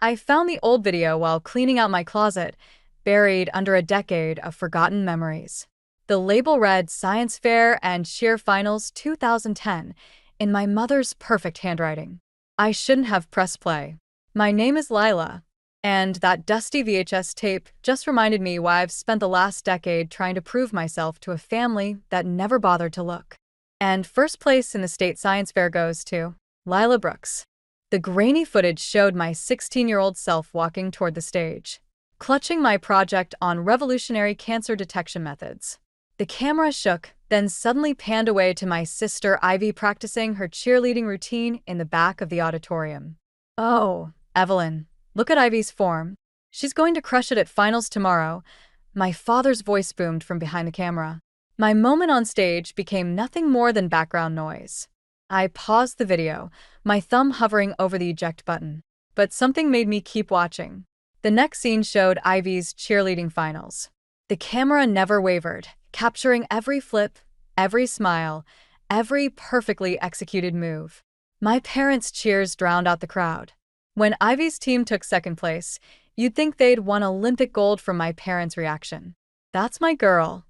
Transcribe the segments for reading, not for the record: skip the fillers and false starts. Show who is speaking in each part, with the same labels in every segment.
Speaker 1: I found the old video while cleaning out my closet, buried under a decade of forgotten memories. The label read Science Fair and Cheer Finals 2010 in my mother's perfect handwriting. I shouldn't have pressed play. My name is Lila, and that dusty VHS tape just reminded me why I've spent the last decade trying to prove myself to a family that never bothered to look. And first place in the state science fair goes to Lila Brooks. The grainy footage showed my 16-year-old self walking toward the stage, clutching my project on revolutionary cancer detection methods. The camera shook, then suddenly panned away to my sister Ivy practicing her cheerleading routine in the back of the auditorium. "Oh, Evelyn, look at Ivy's form. She's going to crush it at finals tomorrow." My father's voice boomed from behind the camera. My moment on stage became nothing more than background noise. I paused the video, my thumb hovering over the eject button. But something made me keep watching. The next scene showed Ivy's cheerleading finals. The camera never wavered, capturing every flip, every smile, every perfectly executed move. My parents' cheers drowned out the crowd. When Ivy's team took second place, you'd think they'd won Olympic gold from my parents' reaction. "That's my girl."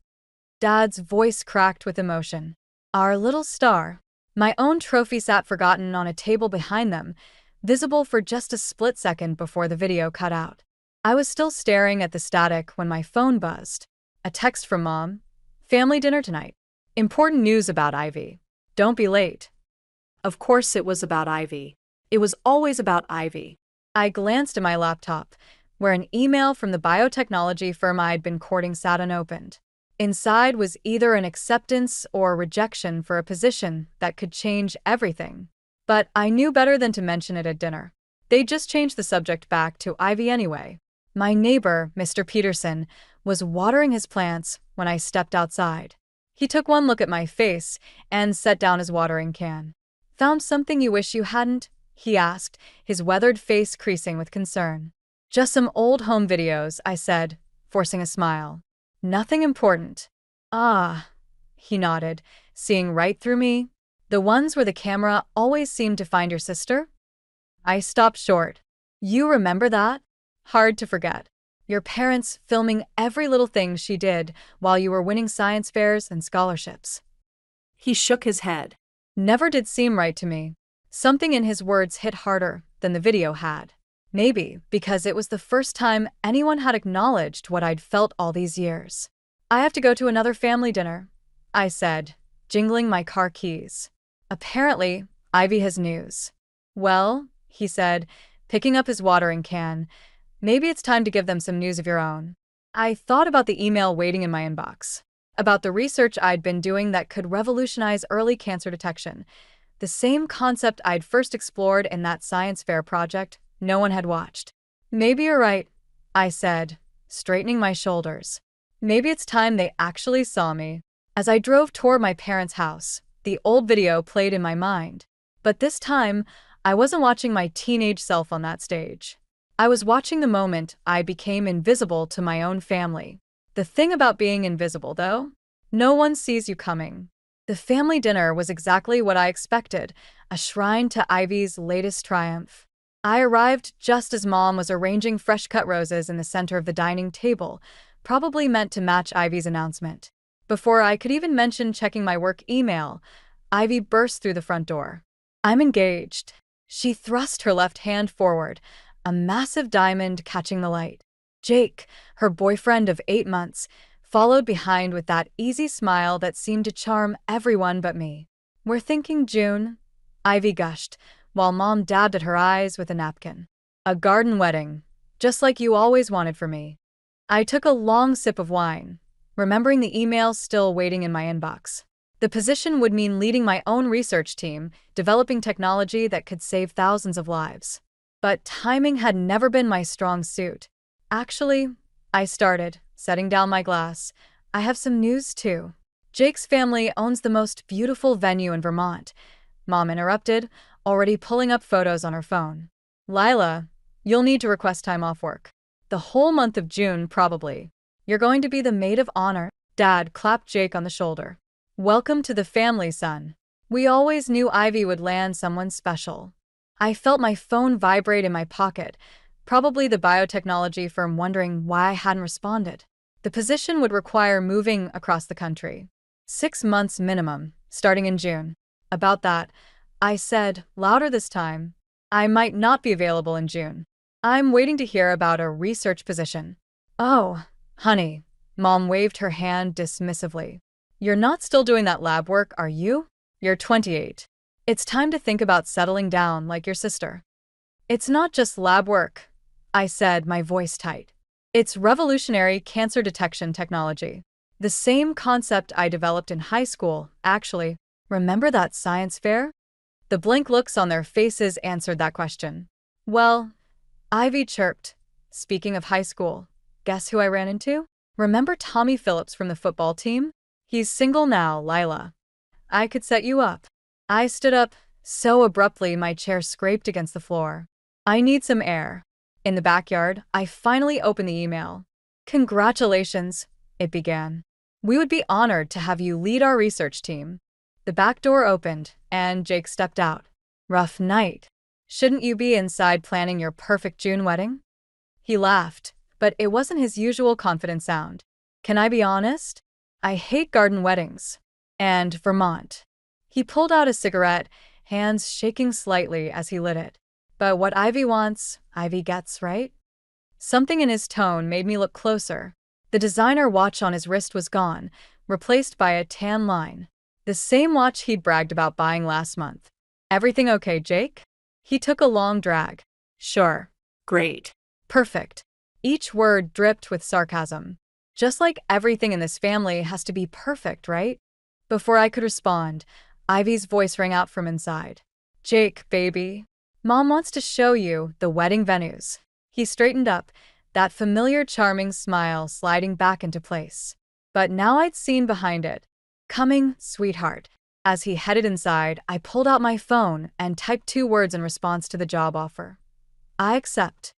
Speaker 1: Dad's voice cracked with emotion. "Our little star." My own trophy sat forgotten on a table behind them, visible for just a split second before the video cut out. I was still staring at the static when my phone buzzed. A text from Mom. "Family dinner tonight. Important news about Ivy. Don't be late." Of course it was about Ivy. It was always about Ivy. I glanced at my laptop, where an email from the biotechnology firm I'd been courting sat unopened. Inside was either an acceptance or rejection for a position that could change everything. But I knew better than to mention it at dinner. They'd just changed the subject back to Ivy anyway. My neighbor, Mr. Peterson, was watering his plants when I stepped outside. He took one look at my face and set down his watering can. "Found something you wish you hadn't?" he asked, his weathered face creasing with concern. "Just some old home videos," I said, forcing a smile. "Nothing important." "Ah," he nodded, seeing right through me. "The ones where the camera always seemed to find your sister?" I stopped short. "You remember that? Hard to forget. Your parents filming every little thing she did while you were winning science fairs and scholarships." He shook his head. Never did seem right to me. Something in his words hit harder than the video had. Maybe because it was the first time anyone had acknowledged what I'd felt all these years. "I have to go to another family dinner," I said, jingling my car keys. "Apparently, Ivy has news." "Well," he said, picking up his watering can, "maybe it's time to give them some news of your own." I thought about the email waiting in my inbox, about the research I'd been doing that could revolutionize early cancer detection, the same concept I'd first explored in that science fair project no one had watched. "Maybe you're right," I said, straightening my shoulders. "Maybe it's time they actually saw me." As I drove toward my parents' house, the old video played in my mind. But this time, I wasn't watching my teenage self on that stage. I was watching the moment I became invisible to my own family. The thing about being invisible, though, no one sees you coming. The family dinner was exactly what I expected, a shrine to Ivy's latest triumph. I arrived just as Mom was arranging fresh-cut roses in the center of the dining table, probably meant to match Ivy's announcement. Before I could even mention checking my work email, Ivy burst through the front door. "I'm engaged." She thrust her left hand forward, a massive diamond catching the light. Jake, her boyfriend of 8 months, followed behind with that easy smile that seemed to charm everyone but me. "We're thinking June," Ivy gushed, while Mom dabbed at her eyes with a napkin. "A garden wedding, just like you always wanted for me." I took a long sip of wine, remembering the email still waiting in my inbox. The position would mean leading my own research team, developing technology that could save thousands of lives. But timing had never been my strong suit. "Actually," I started, setting down my glass, "I have some news too." "Jake's family owns the most beautiful venue in Vermont," Mom interrupted, already pulling up photos on her phone. "Lila, you'll need to request time off work. The whole month of June, probably. You're going to be the maid of honor." Dad clapped Jake on the shoulder. "Welcome to the family, son. We always knew Ivy would land someone special." I felt my phone vibrate in my pocket, Probably the biotechnology firm wondering why I hadn't responded. The position would require moving across the country. 6 months minimum, starting in June. About that, I said, louder this time, I might not be available in June. I'm waiting to hear about a research position. Oh, honey, Mom waved her hand dismissively. You're not still doing that lab work, are you? You're 28. It's time to think about settling down like your sister. It's not just lab work, I said, my voice tight. It's revolutionary cancer detection technology. The same concept I developed in high school, actually. Remember that science fair? The blank looks on their faces answered that question. Well, Ivy chirped. Speaking of high school, guess who I ran into? Remember Tommy Phillips from the football team? He's single now, Lila. I could set you up. I stood up, so abruptly my chair scraped against the floor. I need some air. In the backyard, I finally opened the email. Congratulations, it began. We would be honored to have you lead our research team. The back door opened, and Jake stepped out. Rough night. Shouldn't you be inside planning your perfect June wedding? He laughed, but it wasn't his usual confident sound. Can I be honest? I hate garden weddings. And Vermont. He pulled out a cigarette, hands shaking slightly as he lit it. But what Ivy wants, Ivy gets, right? Something in his tone made me look closer. The designer watch on his wrist was gone, replaced by a tan line. The same watch he'd bragged about buying last month. Everything okay, Jake? He took a long drag. Sure. Great. Perfect. Each word dripped with sarcasm. Just like everything in this family has to be perfect, right? Before I could respond, Ivy's voice rang out from inside. Jake, baby. Mom wants to show you the wedding venues. He straightened up, that familiar charming smile sliding back into place. But now I'd seen behind it. Coming, sweetheart. As he headed inside, I pulled out my phone and typed 2 words in response to the job offer. I accept.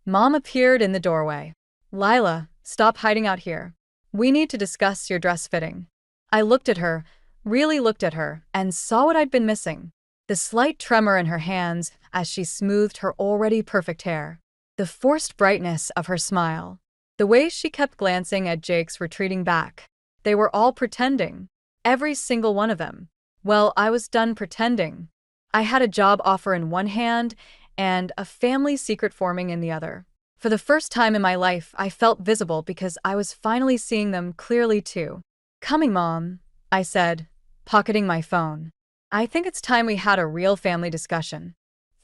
Speaker 1: Mom appeared in the doorway. Lila, stop hiding out here. We need to discuss your dress fitting. I looked at her, really looked at her, and saw what I'd been missing. The slight tremor in her hands as she smoothed her already perfect hair. The forced brightness of her smile. The way she kept glancing at Jake's retreating back. They were all pretending. Every single one of them. Well, I was done pretending. I had a job offer in one hand and a family secret forming in the other. For the first time in my life, I felt visible because I was finally seeing them clearly too. Coming, Mom, I said, pocketing my phone. I think it's time we had a real family discussion.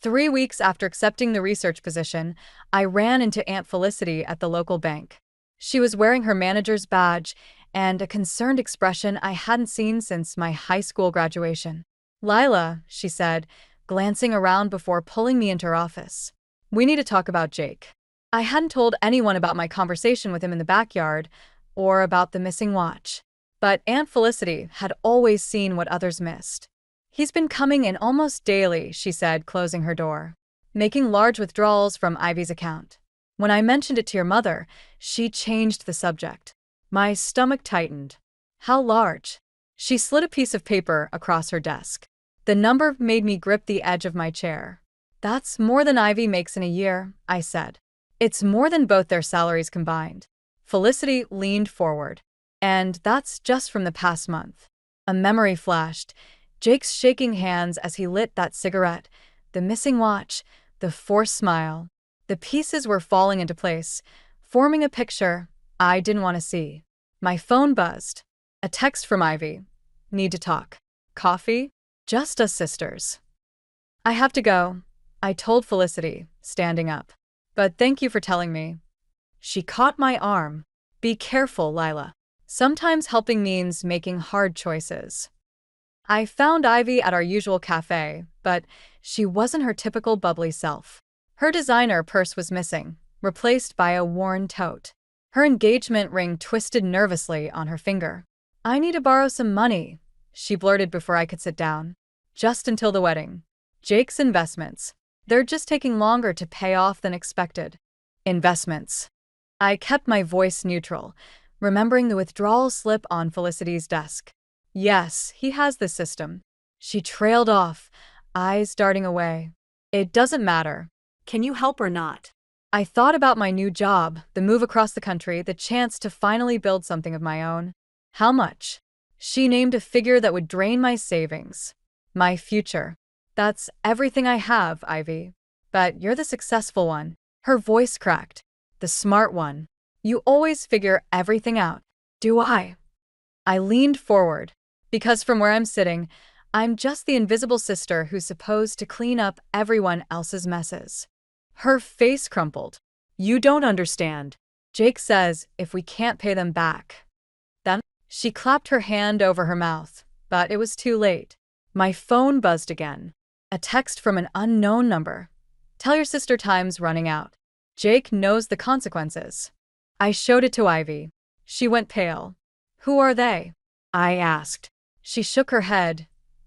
Speaker 1: 3 weeks after accepting the research position, I ran into Aunt Felicity at the local bank. She was wearing her manager's badge and a concerned expression I hadn't seen since my high school graduation. Lila, she said, glancing around before pulling me into her office. We need to talk about Jake. I hadn't told anyone about my conversation with him in the backyard or about the missing watch. But Aunt Felicity had always seen what others missed. He's been coming in almost daily, she said, closing her door, making large withdrawals from Ivy's account. When I mentioned it to your mother, she changed the subject. My stomach tightened. How large? She slid a piece of paper across her desk. The number made me grip the edge of my chair. That's more than Ivy makes in a year, I said. It's more than both their salaries combined. Felicity leaned forward. And that's just from the past month. A memory flashed. Jake's shaking hands as he lit that cigarette, the missing watch, the forced smile. The pieces were falling into place, forming a picture I didn't want to see. My phone buzzed. A text from Ivy. Need to talk. Coffee? Just us sisters. I have to go, I told Felicity, standing up. But thank you for telling me. She caught my arm. Be careful, Lila. Sometimes helping means making hard choices. I found Ivy at our usual cafe, but she wasn't her typical bubbly self. Her designer purse was missing, replaced by a worn tote. Her engagement ring twisted nervously on her finger. I need to borrow some money, she blurted before I could sit down. Just until the wedding. Jake's investments. They're just taking longer to pay off than expected. Investments. I kept my voice neutral, remembering the withdrawal slip on Felicity's desk. Yes, he has the system. She trailed off, eyes darting away. It doesn't matter.
Speaker 2: Can you help or not?
Speaker 1: I thought about my new job, the move across the country, the chance to finally build something of my own. How much? She named a figure that would drain my savings. My future. That's everything I have, Ivy. But you're the successful one. Her voice cracked. The smart one. You always figure everything out. Do I? I leaned forward. Because from where I'm sitting, I'm just the invisible sister who's supposed to clean up everyone else's messes. Her face crumpled. You don't understand. Jake says if we can't pay them back. Then she clapped her hand over her mouth, but it was too late. My phone buzzed again. A text from an unknown number. Tell your sister time's running out. Jake knows the consequences. I showed it to Ivy. She went pale. Who are they? I asked. She shook her head,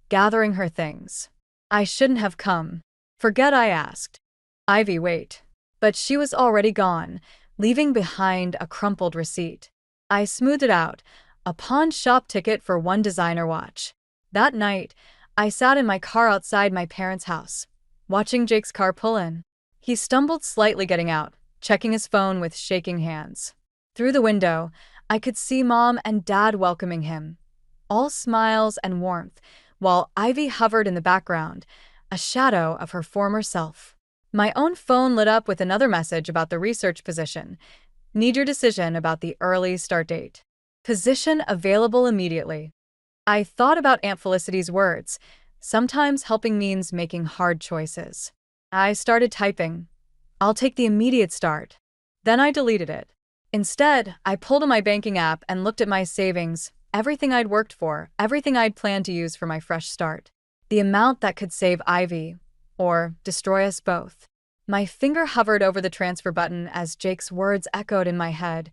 Speaker 1: gathering her things. I shouldn't have come. Forget I asked. Ivy, wait. But she was already gone, leaving behind a crumpled receipt. I smoothed it out, a pawn shop ticket for one designer watch. That night, I sat in my car outside my parents' house, watching Jake's car pull in. He stumbled slightly getting out, checking his phone with shaking hands. Through the window, I could see Mom and Dad welcoming him, all smiles and warmth, while Ivy hovered in the background, a shadow of her former self. My own phone lit up with another message about the research position. Need your decision about the early start date. Position available immediately. I thought about Aunt Felicity's words. Sometimes helping means making hard choices. I started typing. I'll take the immediate start. Then I deleted it. Instead, I pulled on my banking app and looked at my savings, everything I'd worked for, everything I'd planned to use for my fresh start. The amount that could save Ivy, or destroy us both. My finger hovered over the transfer button as Jake's words echoed in my head.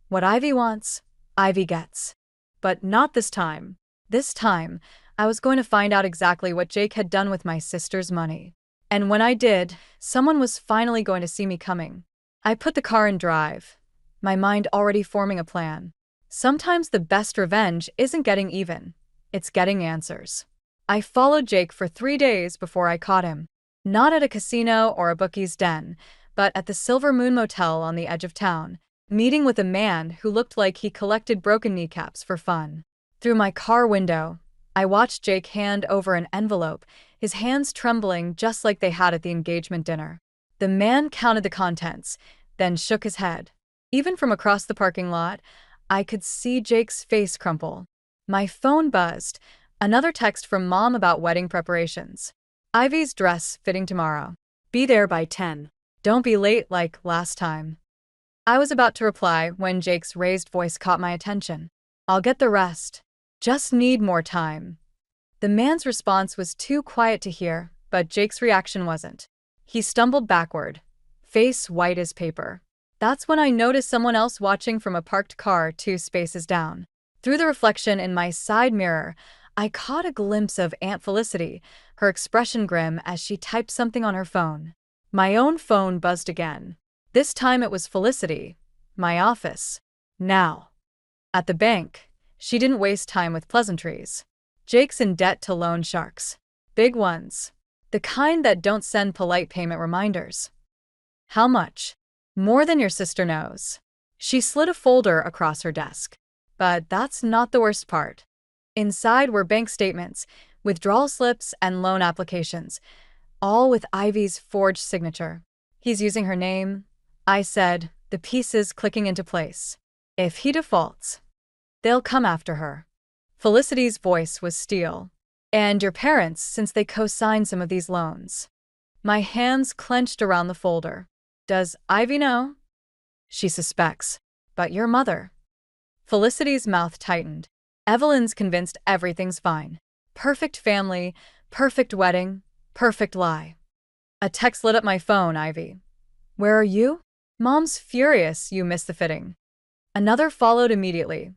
Speaker 1: What Ivy wants, Ivy gets. But not this time. This time, I was going to find out exactly what Jake had done with my sister's money. And when I did, someone was finally going to see me coming. I put the car in drive, my mind already forming a plan. Sometimes the best revenge isn't getting even, it's getting answers. I followed Jake for 3 days before I caught him. Not at a casino or a bookie's den, but at the Silver Moon Motel on the edge of town, meeting with a man who looked like he collected broken kneecaps for fun. Through my car window, I watched Jake hand over an envelope, his hands trembling just like they had at the engagement dinner. The man counted the contents, then shook his head. Even from across the parking lot, I could see Jake's face crumple. My phone buzzed, another text from Mom about wedding preparations. Ivy's dress fitting tomorrow. Be there by 10. Don't be late like last time. I was about to reply when Jake's raised voice caught my attention. I'll get the rest. Just need more time. The man's response was too quiet to hear, but Jake's reaction wasn't. He stumbled backward, face white as paper. That's when I noticed someone else watching from a parked car 2 spaces down. Through the reflection in my side mirror, I caught a glimpse of Aunt Felicity, her expression grim as she typed something on her phone. My own phone buzzed again. This time it was Felicity, my office. Now. At the bank, she didn't waste time with pleasantries. Jake's in debt to loan sharks. Big ones. The kind that don't send polite payment reminders. How much? More than your sister knows. She slid a folder across her desk. But that's not the worst part. Inside were bank statements, withdrawal slips, and loan applications, all with Ivy's forged signature. He's using her name, I said, the pieces clicking into place. If he defaults, they'll come after her. Felicity's voice was steel. And your parents, since they co-signed some of these loans. My hands clenched around the folder. Does Ivy know? She suspects. But your mother. Felicity's mouth tightened. Evelyn's convinced everything's fine. Perfect family, perfect wedding, perfect lie. A text lit up my phone, Ivy. Where are you? Mom's furious you missed the fitting. Another followed immediately.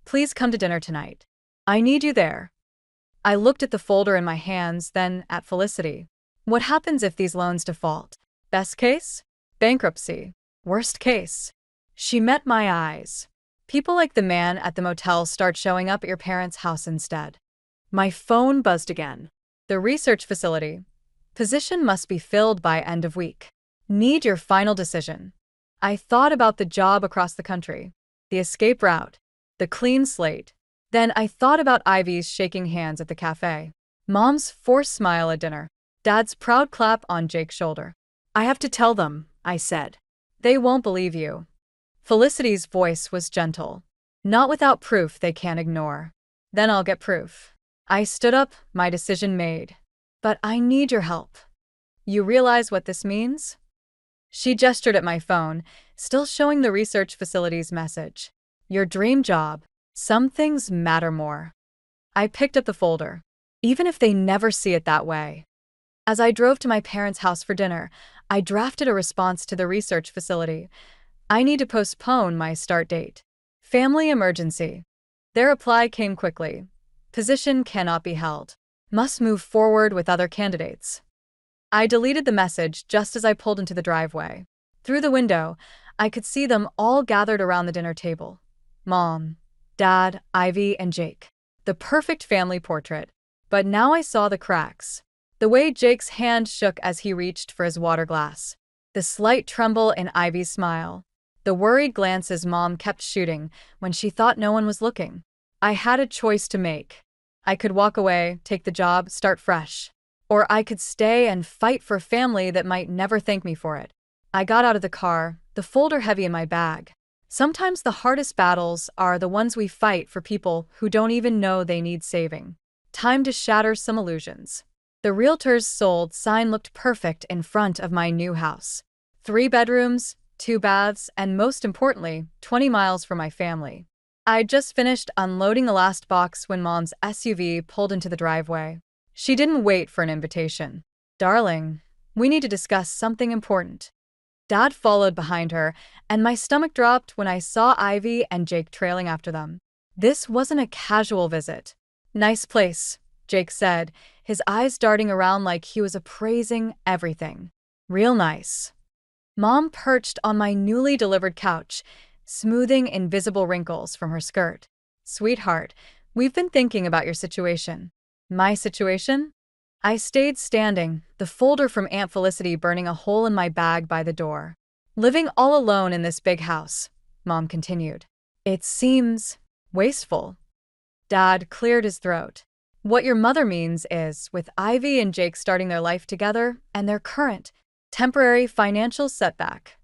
Speaker 1: Please come to dinner tonight. I need you there. I looked at the folder in my hands, then at Felicity. What happens if these loans default? Best case? Bankruptcy. Worst case? She met my eyes. People like the man at the motel start showing up at your parents' house instead. My phone buzzed again. The research facility. Position must be filled by end of week. Need your final decision. I thought about the job across the country, the escape route, the clean slate. Then I thought about Ivy's shaking hands at the cafe, Mom's forced smile at dinner, Dad's proud clap on Jake's shoulder. I have to tell them, I said. They won't believe you. Felicity's voice was gentle. Not without proof they can't ignore. Then I'll get proof. I stood up, my decision made. But I need your help. You realize what this means? She gestured at my phone, still showing the research facility's message. Your dream job. Some things matter more. I picked up the folder, even if they never see it that way. As I drove to my parents' house for dinner, I drafted a response to the research facility. I need to postpone my start date. Family emergency. Their reply came quickly. Position cannot be held. Must move forward with other candidates. I deleted the message just as I pulled into the driveway. Through the window, I could see them all gathered around the dinner table. Mom, Dad, Ivy, and Jake. The perfect family portrait. But now I saw the cracks. The way Jake's hand shook as he reached for his water glass. The slight tremble in Ivy's smile. The worried glances Mom kept shooting when she thought no one was looking. I had a choice to make. I could walk away, take the job, start fresh. Or I could stay and fight for a family that might never thank me for it. I got out of the car, the folder heavy in my bag. Sometimes the hardest battles are the ones we fight for people who don't even know they need saving. Time to shatter some illusions. The realtor's sold sign looked perfect in front of my new house. 3 bedrooms, 2 baths, and most importantly, 20 miles from my family. I'd just finished unloading the last box when Mom's SUV pulled into the driveway. She didn't wait for an invitation. Darling, we need to discuss something important. Dad followed behind her, and my stomach dropped when I saw Ivy and Jake trailing after them. This wasn't a casual visit. Nice place, Jake said, his eyes darting around like he was appraising everything. Real nice. Mom perched on my newly delivered couch, smoothing invisible wrinkles from her skirt. Sweetheart, we've been thinking about your situation. My situation? I stayed standing, the folder from Aunt Felicity burning a hole in my bag by the door. Living all alone in this big house, Mom continued. It seems wasteful. Dad cleared his throat. What your mother means is, with Ivy and Jake starting their life together and their current, temporary financial setback.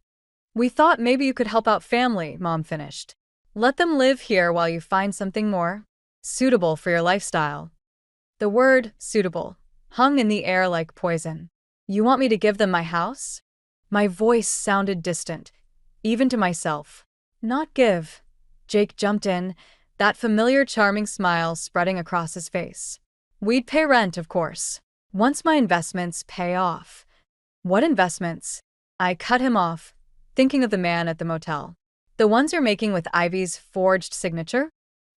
Speaker 1: We thought maybe you could help out family, Mom finished. Let them live here while you find something more suitable for your lifestyle. The word suitable hung in the air like poison. You want me to give them my house? My voice sounded distant, even to myself. Not give. Jake jumped in, that familiar charming smile spreading across his face. We'd pay rent, of course. Once my investments pay off. What investments? I cut him off, thinking of the man at the motel. The ones you're making with Ivy's forged signature?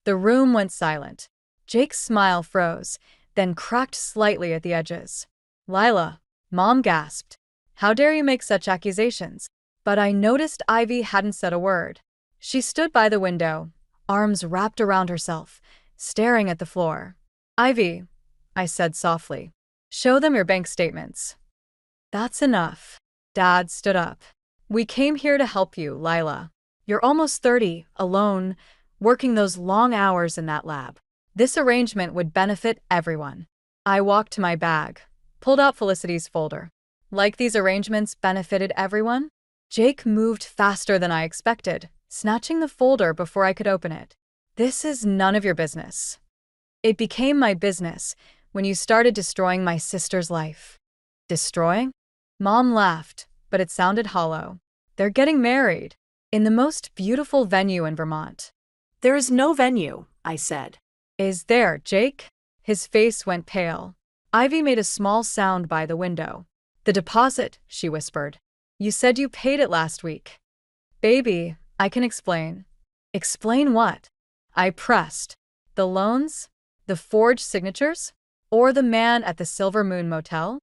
Speaker 1: The room went silent. Jake's smile froze, then cracked slightly at the edges. Lila, Mom gasped. How dare you make such accusations? But I noticed Ivy hadn't said a word. She stood by the window, arms wrapped around herself, staring at the floor. Ivy, I said softly, show them your bank statements. That's enough. Dad stood up. We came here to help you, Lila. You're almost 30, alone, working those long hours in that lab. This arrangement would benefit everyone. I walked to my bag, pulled out Felicity's folder. Like these arrangements benefited everyone? Jake moved faster than I expected, snatching the folder before I could open it. This is none of your business. It became my business when you started destroying my sister's life. Destroying? Mom laughed, but it sounded hollow. They're getting married in the most beautiful venue in Vermont.
Speaker 2: There is no venue, I said.
Speaker 1: Is there, Jake? His face went pale. Ivy made a small sound by the window. The deposit, she whispered. You said you paid it last week. Baby, I can explain. Explain what? I pressed. The loans? The forged signatures? Or the man at the Silver Moon Motel?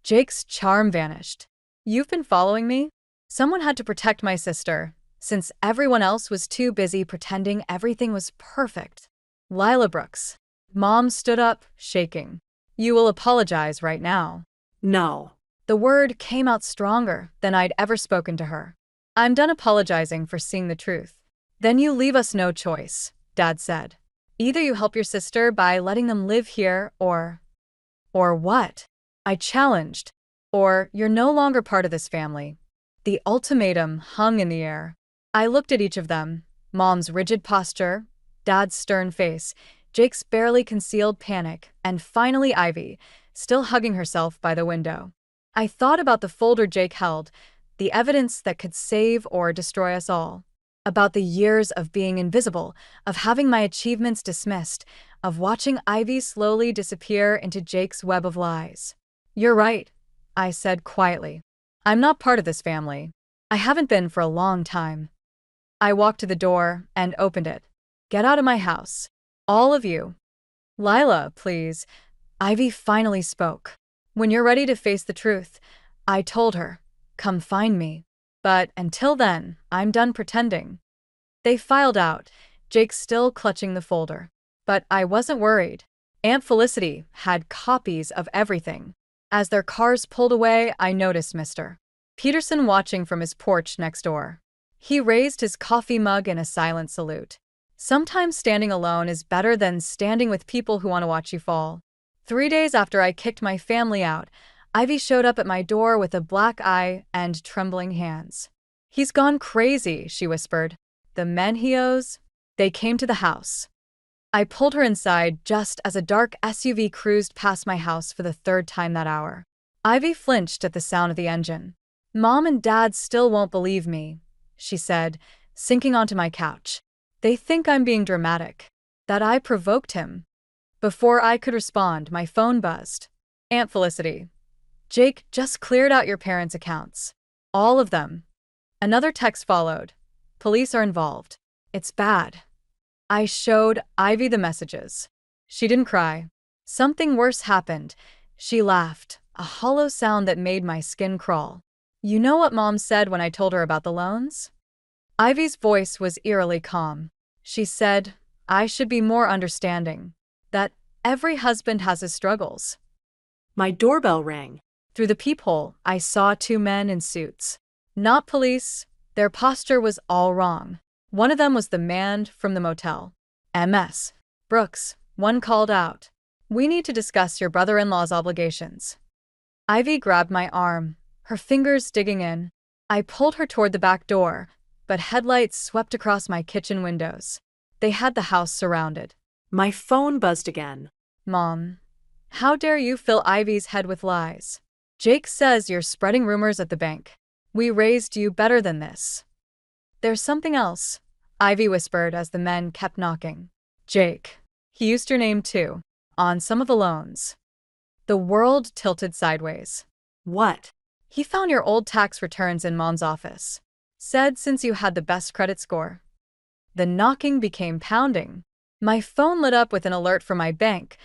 Speaker 1: Jake's charm vanished. You've been following me? Someone had to protect my sister, since everyone else was too busy pretending everything was perfect. Lila Brooks. Mom stood up, shaking. You will apologize right now.
Speaker 2: No.
Speaker 1: The word came out stronger than I'd ever spoken to her. I'm done apologizing for seeing the truth. Then you leave us no choice, Dad said. Either you help your sister by letting them live here or what? I challenged. Or you're no longer part of this family. The ultimatum hung in the air. I looked at each of them, Mom's rigid posture, Dad's stern face, Jake's barely concealed panic, and finally Ivy, still hugging herself by the window. I thought about the folder Jake held, the evidence that could save or destroy us all. About the years of being invisible, of having my achievements dismissed, of watching Ivy slowly disappear into Jake's web of lies. You're right, I said quietly. I'm not part of this family. I haven't been for a long time. I walked to the door and opened it. Get out of my house. All of you. Lila, please. Ivy finally spoke. When you're ready to face the truth, I told her, come find me. But until then, I'm done pretending. They filed out, Jake still clutching the folder. But I wasn't worried. Aunt Felicity had copies of everything. As their cars pulled away, I noticed Mr. Peterson watching from his porch next door. He raised his coffee mug in a silent salute. Sometimes standing alone is better than standing with people who want to watch you fall. 3 days after I kicked my family out, Ivy showed up at my door with a black eye and trembling hands. He's gone crazy, she whispered. The men he owes? They came to the house. I pulled her inside just as a dark SUV cruised past my house for the 3rd time that hour. Ivy flinched at the sound of the engine. Mom and Dad still won't believe me, she said, sinking onto my couch. They think I'm being dramatic, that I provoked him. Before I could respond, my phone buzzed. Aunt Felicity. Jake just cleared out your parents' accounts. All of them. Another text followed. Police are involved. It's bad. I showed Ivy the messages. She didn't cry. Something worse happened. She laughed, a hollow sound that made my skin crawl. You know what Mom said when I told her about the loans? Ivy's voice was eerily calm. She said, I should be more understanding. That every husband has his struggles.
Speaker 2: My doorbell rang.
Speaker 1: Through the peephole, I saw 2 men in suits. Not police. Their posture was all wrong. One of them was the man from the motel. MS. Brooks, one called out. We need to discuss your brother-in-law's obligations. Ivy grabbed my arm, her fingers digging in. I pulled her toward the back door, but headlights swept across my kitchen windows. They had the house surrounded.
Speaker 2: My phone buzzed again.
Speaker 1: Mom, how dare you fill Ivy's head with lies? Jake says you're spreading rumors at the bank. We raised you better than this. There's something else, Ivy whispered as the men kept knocking. Jake. He used your name too, on some of the loans. The world tilted sideways.
Speaker 2: What?
Speaker 1: He found your old tax returns in Mom's office. Said since you had the best credit score. The knocking became pounding. My phone lit up with an alert from my bank.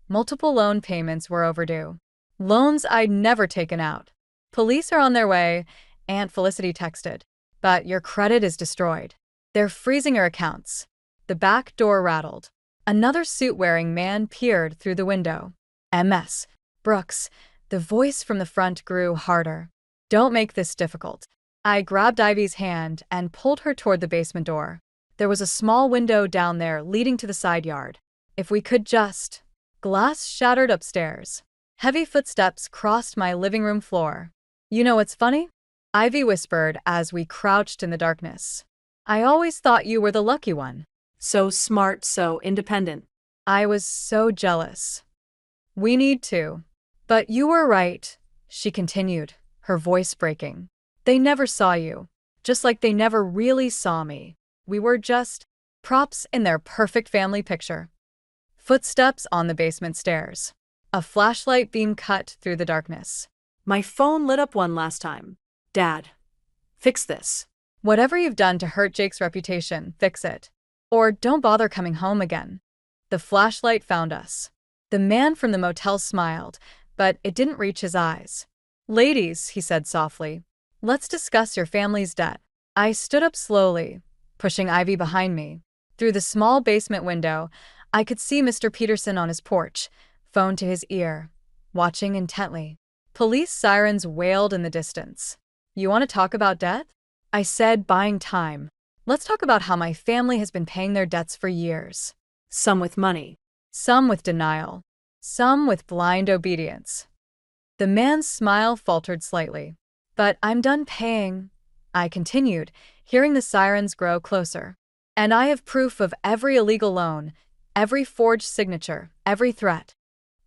Speaker 1: Multiple loan payments were overdue. Loans I'd never taken out. Police are on their way, Aunt Felicity texted. But your credit is destroyed. They're freezing your accounts. The back door rattled. Another suit-wearing man peered through the window. MS. Brooks. The voice from the front grew harder. Don't make this difficult. I grabbed Ivy's hand and pulled her toward the basement door. There was a small window down there leading to the side yard. If we could just... Glass shattered upstairs. Heavy footsteps crossed my living room floor. You know what's funny? Ivy whispered as we crouched in the darkness. I always thought you were the lucky one.
Speaker 2: So smart, so independent.
Speaker 1: I was so jealous. We need to. But you were right, she continued, her voice breaking. They never saw you, just like they never really saw me. We were just props in their perfect family picture. Footsteps on the basement stairs. A flashlight beam cut through the darkness.
Speaker 2: My phone lit up one last time. Dad, fix this.
Speaker 1: Whatever you've done to hurt Jake's reputation, fix it. Or don't bother coming home again. The flashlight found us. The man from the motel smiled, but it didn't reach his eyes. Ladies, he said softly, let's discuss your family's debt. I stood up slowly, pushing Ivy behind me. Through the small basement window, I could see Mr. Peterson on his porch, phone to his ear, watching intently. Police sirens wailed in the distance. You want to talk about debt? I said, buying time. Let's talk about how my family has been paying their debts for years.
Speaker 2: Some with money.
Speaker 1: Some with denial. Some with blind obedience. The man's smile faltered slightly. But I'm done paying, I continued, hearing the sirens grow closer. And I have proof of every illegal loan, every forged signature, every threat.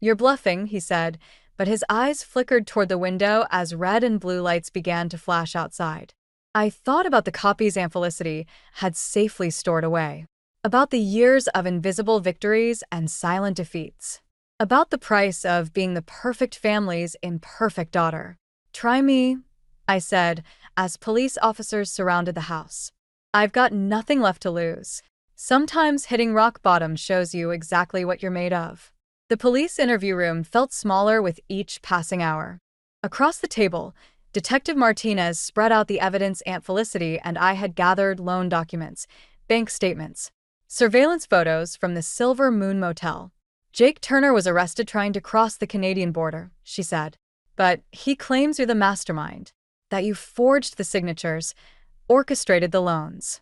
Speaker 1: You're bluffing, he said, but his eyes flickered toward the window as red and blue lights began to flash outside. I thought about the copies Aunt Felicity had safely stored away, about the years of invisible victories and silent defeats, about the price of being the perfect family's imperfect daughter. Try me, I said, as police officers surrounded the house. I've got nothing left to lose. Sometimes hitting rock bottom shows you exactly what you're made of. The police interview room felt smaller with each passing hour. Across the table, Detective Martinez spread out the evidence Aunt Felicity and I had gathered: loan documents, bank statements, surveillance photos from the Silver Moon Motel. Jake Turner was arrested trying to cross the Canadian border, she said. But he claims you're the mastermind, that you forged the signatures, orchestrated the loans.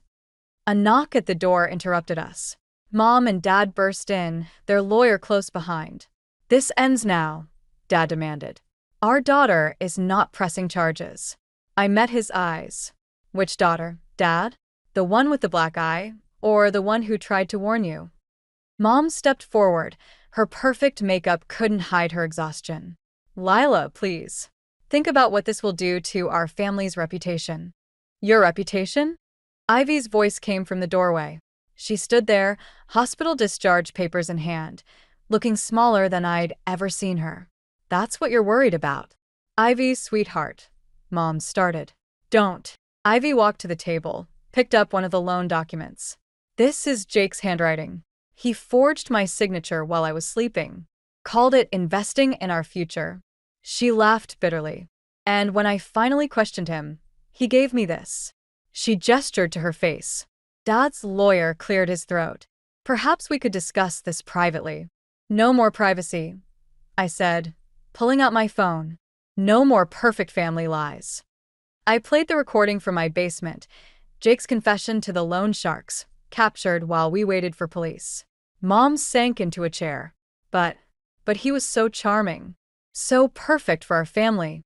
Speaker 1: A knock at the door interrupted us. Mom and Dad burst in, their lawyer close behind. This ends now, Dad demanded. Our daughter is not pressing charges. I met his eyes. Which daughter, Dad? The one with the black eye, or the one who tried to warn you? Mom stepped forward. Her perfect makeup couldn't hide her exhaustion. Lila, please. Think about what this will do to our family's reputation. Your reputation? Ivy's voice came from the doorway. She stood there, hospital discharge papers in hand, looking smaller than I'd ever seen her. That's what you're worried about. Ivy, sweetheart. Mom started. Don't. Ivy walked to the table, picked up one of the loan documents. This is Jake's handwriting. He forged my signature while I was sleeping. Called it investing in our future. She laughed bitterly. And when I finally questioned him, he gave me this. She gestured to her face. Dad's lawyer cleared his throat. Perhaps we could discuss this privately. No more privacy, I said, pulling out my phone. No more perfect family lies. I played the recording from my basement, Jake's confession to the loan sharks, captured while we waited for police. Mom sank into a chair. But he was so charming. So perfect for our family.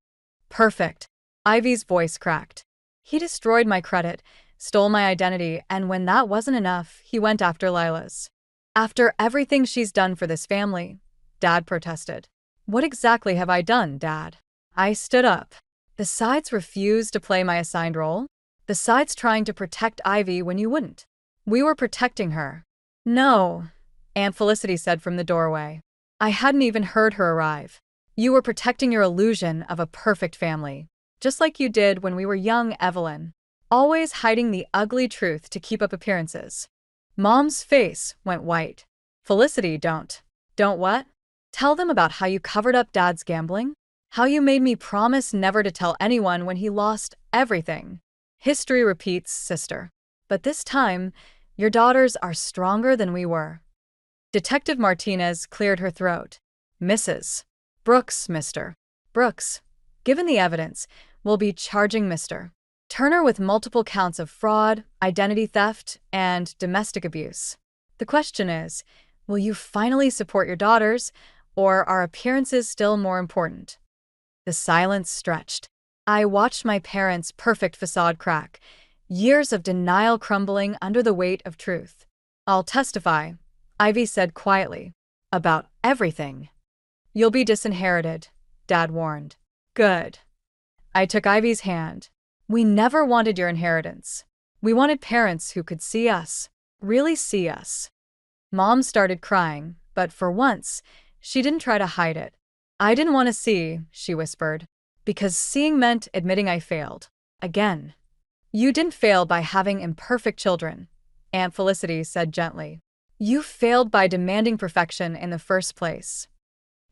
Speaker 1: Perfect. Ivy's voice cracked. He destroyed my credit, stole my identity, and when that wasn't enough, he went after Lila's. After everything she's done for this family, Dad protested. What exactly have I done, Dad? I stood up. The sides refused to play my assigned role. The sides trying to protect Ivy when you wouldn't. We were protecting her. No, Aunt Felicity said from the doorway. I hadn't even heard her arrive. You were protecting your illusion of a perfect family, just like you did when we were young, Evelyn. Always hiding the ugly truth to keep up appearances. Mom's face went white. Felicity, don't. Don't what? Tell them about how you covered up Dad's gambling? How you made me promise never to tell anyone when he lost everything. History repeats, sister. But this time, your daughters are stronger than we were. Detective Martinez cleared her throat. Mrs. Brooks, Mr. Brooks, given the evidence, will be charging Mr. Turner with multiple counts of fraud, identity theft, and domestic abuse. The question is, will you finally support your daughters, or are appearances still more important? The silence stretched. I watched my parents' perfect facade crack, years of denial crumbling under the weight of truth. I'll testify, Ivy said quietly, about everything. You'll be disinherited, Dad warned. Good. I took Ivy's hand. We never wanted your inheritance. We wanted parents who could see us, really see us. Mom started crying, but for once, she didn't try to hide it. I didn't want to see, she whispered, because seeing meant admitting I failed. Again. You didn't fail by having imperfect children, Aunt Felicity said gently. You failed by demanding perfection in the first place.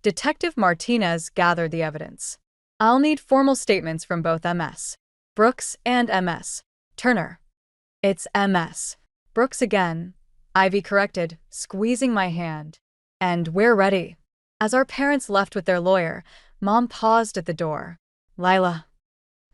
Speaker 1: Detective Martinez gathered the evidence. I'll need formal statements from both MS. Brooks and MS. Turner. It's MS. Brooks again, Ivy corrected, squeezing my hand. And we're ready. As our parents left with their lawyer, Mom paused at the door. Lila.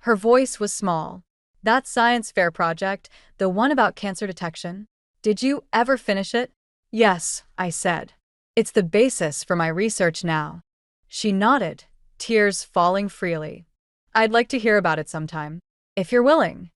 Speaker 1: Her voice was small. That science fair project, the one about cancer detection, did you ever finish it? Yes, I said. It's the basis for my research now. She nodded, tears falling freely. I'd like to hear about it sometime, if you're willing.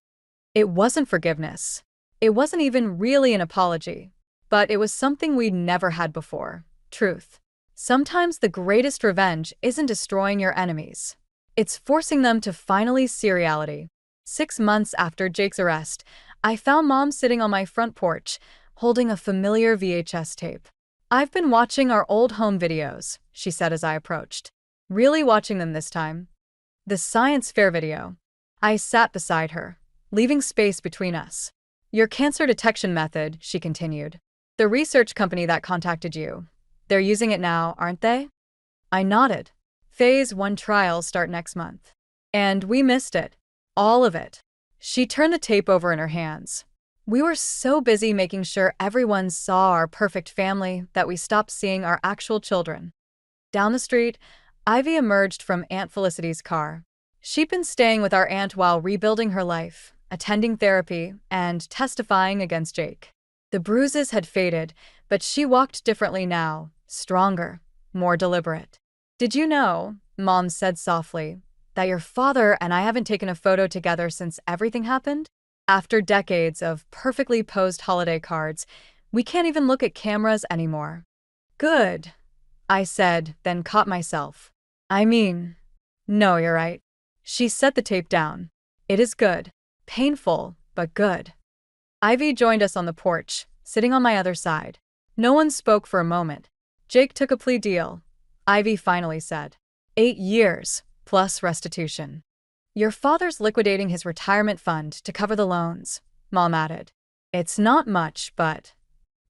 Speaker 1: It wasn't forgiveness. It wasn't even really an apology. But it was something we'd never had before. Truth. Sometimes the greatest revenge isn't destroying your enemies. It's forcing them to finally see reality. 6 months after Jake's arrest, I found Mom sitting on my front porch, holding a familiar VHS tape. I've been watching our old home videos, she said as I approached. Really watching them this time. The science fair video. I sat beside her, leaving space between us. Your cancer detection method, she continued. The research company that contacted you. They're using it now, aren't they? I nodded. Phase 1 trials start next month. And we missed it. All of it. She turned the tape over in her hands. We were so busy making sure everyone saw our perfect family that we stopped seeing our actual children. Down the street, Ivy emerged from Aunt Felicity's car. She'd been staying with our aunt while rebuilding her life, attending therapy, and testifying against Jake. The bruises had faded, but she walked differently now, stronger, more deliberate. Did you know, Mom said softly, that your father and I haven't taken a photo together since everything happened? After decades of perfectly posed holiday cards, we can't even look at cameras anymore. Good, I said, then caught myself. No, you're right. She set the tape down. It is good. Painful, but good. Ivy joined us on the porch, sitting on my other side. No one spoke for a moment. Jake took a plea deal. Ivy finally said, 8 years, plus restitution. Your father's liquidating his retirement fund to cover the loans, Mom added. It's not much, but…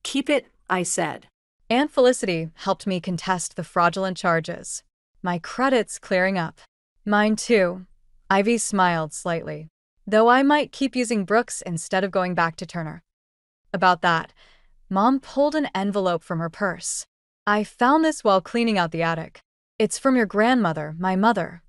Speaker 2: Keep it, I said.
Speaker 1: Aunt Felicity helped me contest the fraudulent charges. My credit's clearing up. Mine too. Ivy smiled slightly. Though I might keep using Brooks instead of going back to Turner. About that, Mom pulled an envelope from her purse. I found this while cleaning out the attic. It's from your grandmother, my mother.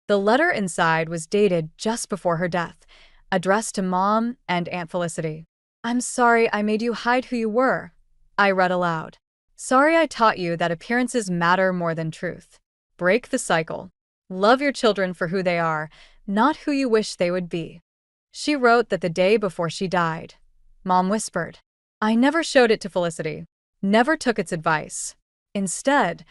Speaker 1: The letter inside was dated just before her death, addressed to Mom and Aunt Felicity. I'm sorry I made you hide who you were, I read aloud. Sorry I taught you that appearances matter more than truth. Break the cycle. Love your children for who they are, not who you wish they would be. She wrote that the day before she died. Mom whispered. I never showed it to Felicity, never took its advice. Instead,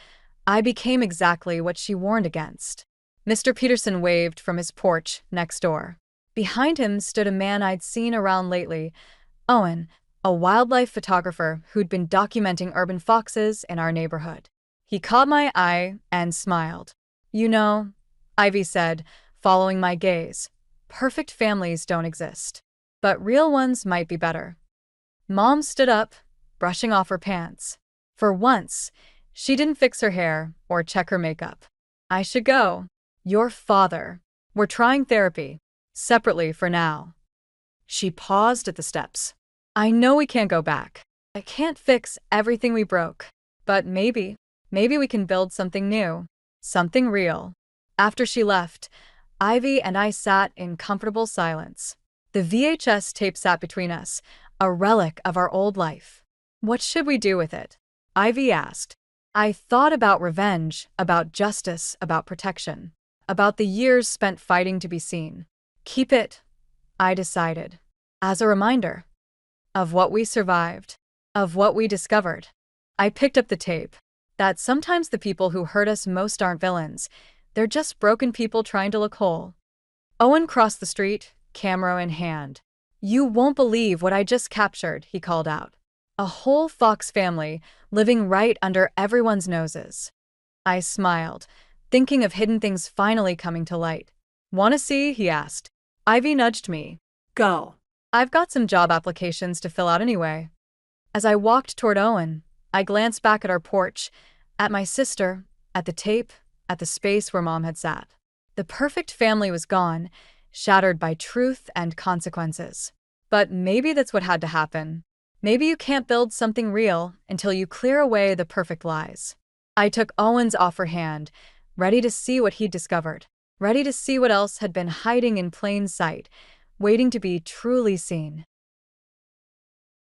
Speaker 1: I became exactly what she warned against. Mr. Peterson waved from his porch next door. Behind him stood a man I'd seen around lately, Owen, a wildlife photographer who'd been documenting urban foxes in our neighborhood. He caught my eye and smiled. You know, Ivy said, following my gaze, perfect families don't exist. But real ones might be better. Mom stood up, brushing off her pants. For once, she didn't fix her hair or check her makeup. I should go. Your father. We're trying therapy. Separately for now. She paused at the steps. I know we can't go back. I can't fix everything we broke. But maybe we can build something new. Something real. After she left, Ivy and I sat in comfortable silence. The VHS tape sat between us, a relic of our old life. What should we do with it? Ivy asked. I thought about revenge, about justice, about protection, about the years spent fighting to be seen. Keep it, I decided, as a reminder of what we survived, of what we discovered. I picked up the tape, that sometimes the people who hurt us most aren't villains, they're just broken people trying to look whole. Owen crossed the street, camera in hand. You won't believe what I just captured, he called out. A whole fox family living right under everyone's noses. I smiled, thinking of hidden things finally coming to light. Want to see? He asked. Ivy nudged me.
Speaker 2: Go.
Speaker 1: I've got some job applications to fill out anyway. As I walked toward Owen, I glanced back at our porch, at my sister, at the tape, at the space where Mom had sat. The perfect family was gone, shattered by truth and consequences. But maybe that's what had to happen. Maybe you can't build something real until you clear away the perfect lies. I took Owen's offer hand, ready to see what he'd discovered, ready to see what else had been hiding in plain sight, waiting to be truly seen.